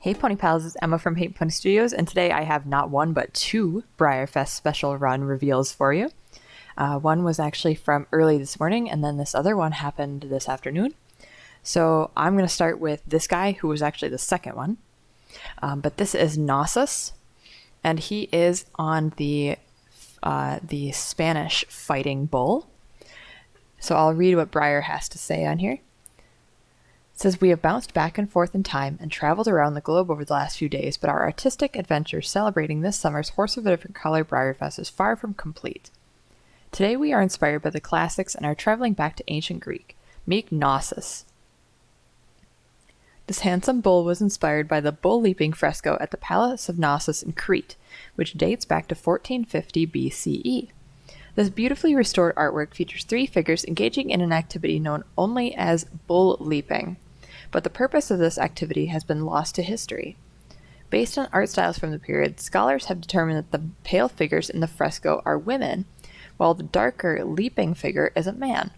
Hey Pony Pals, it's Emma from Paint Pony Studios, and today I have not one but two BreyerFest special run reveals for you. One was actually from early this morning, and then this other one happened this afternoon. So I'm going to start with this guy, who was actually the second one. But this is Knossos, and he is on the Spanish fighting bull. So I'll read what Breyer has to say on here. It says, "We have bounced back and forth in time and traveled around the globe over the last few days, but our artistic adventure celebrating this summer's Horse of a Different Color BreyerFest is far from complete. Today we are inspired by the classics and are traveling back to ancient Greek. Meet Knossos. This handsome bull was inspired by the bull leaping fresco at the Palace of Knossos in Crete, which dates back to 1450 BCE. This beautifully restored artwork features three figures engaging in an activity known only as bull leaping, but the purpose of this activity has been lost to history. Based on art styles from the period, scholars have determined that the pale figures in the fresco are women, while the darker leaping figure is a man."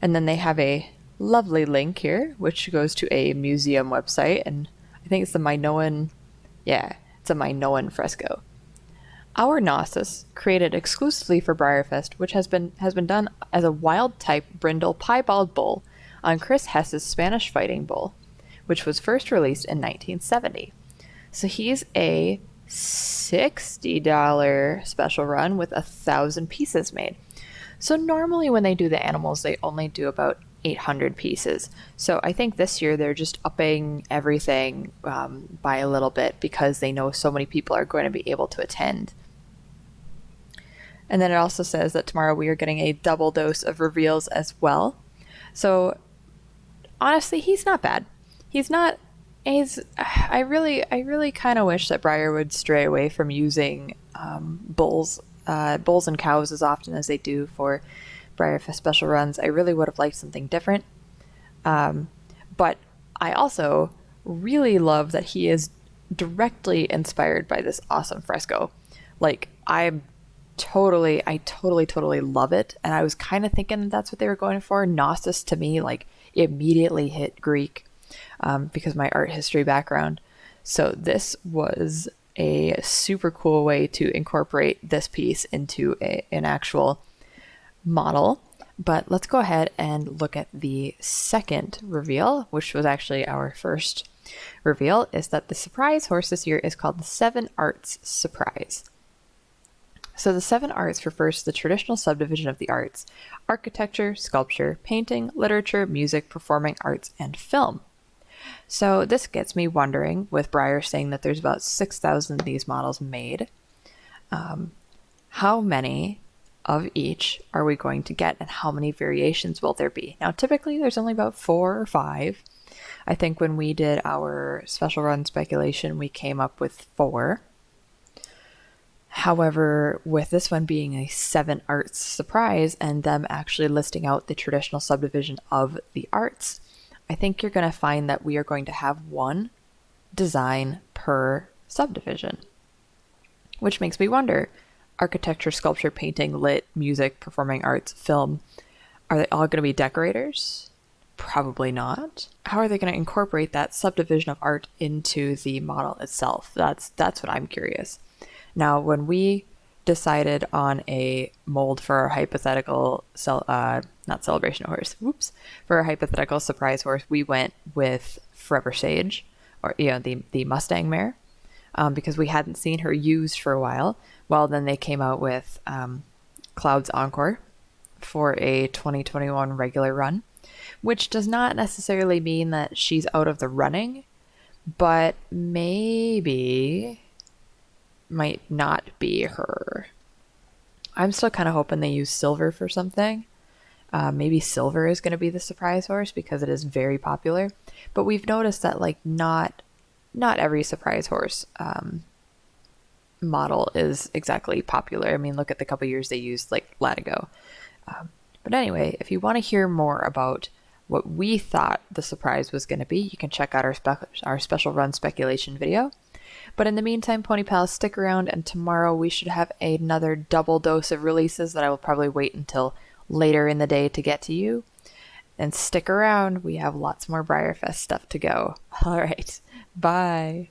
And then they have a lovely link here, which goes to a museum website, and I think it's the Minoan, it's a Minoan fresco. "Our Knossos, created exclusively for BreyerFest, which has been done as a wild-type brindle piebald bull on Chris Hess's Spanish fighting bull, which was first released in 1970. So he's a $60 special run with 1,000 pieces made. So normally when they do the animals, they only do about 800 pieces. So I think this year they're just upping everything by a little bit because they know so many people are going to be able to attend. And then it also says that tomorrow we are getting a double dose of reveals as well. So honestly, he's not bad. I really kind of wish that Breyer would stray away from using bulls and cows as often as they do for BreyerFest special runs. I really would have liked something different. But I also really love that he is directly inspired by this awesome fresco. Like, I totally love it. And I was kind of thinking that's what they were going for. Knossos to me, like, immediately hit Greek because of my art history background. So this was a super cool way to incorporate this piece into an actual model. But let's go ahead and look at the second reveal, which was actually our first reveal, is that the surprise horse this year is called the Seven Arts Surprise. So the seven arts refers to the traditional subdivision of the arts: architecture, sculpture, painting, literature, music, performing arts, and film. So this gets me wondering, with Breyer saying that there's about 6,000 of these models made, how many of each are we going to get and how many variations will there be? Now, typically there's only about 4 or 5. I think when we did our special run speculation, we came up with 4. However, with this one being a 7 arts surprise and them actually listing out the traditional subdivision of the arts, I think you're going to find that we are going to have one design per subdivision, which makes me wonder, architecture, sculpture, painting, lit, music, performing arts, film, are they all going to be decorators? Probably not. How are they going to incorporate that subdivision of art into the model itself? That's what I'm curious. Now, when we decided on a mold for our hypothetical, not celebration horse, for our hypothetical surprise horse, we went with Forever Sage, or the Mustang mare, because we hadn't seen her used for a while. Well, then they came out with Cloud's Encore for a 2021 regular run, which does not necessarily mean that she's out of the running, but maybe might not be her. I'm still kind of hoping they use Silver for something. Maybe Silver is going to be the surprise horse because it is very popular. But we've noticed that not every surprise horse model is exactly popular. I mean, look at the couple years they used like Latigo. But anyway, if you want to hear more about what we thought the surprise was going to be, you can check out our special run speculation video. But in the meantime, Pony Pals, stick around, and tomorrow we should have another double dose of releases that I will probably wait until later in the day to get to you. And stick around, we have lots more BreyerFest stuff to go. All right, bye.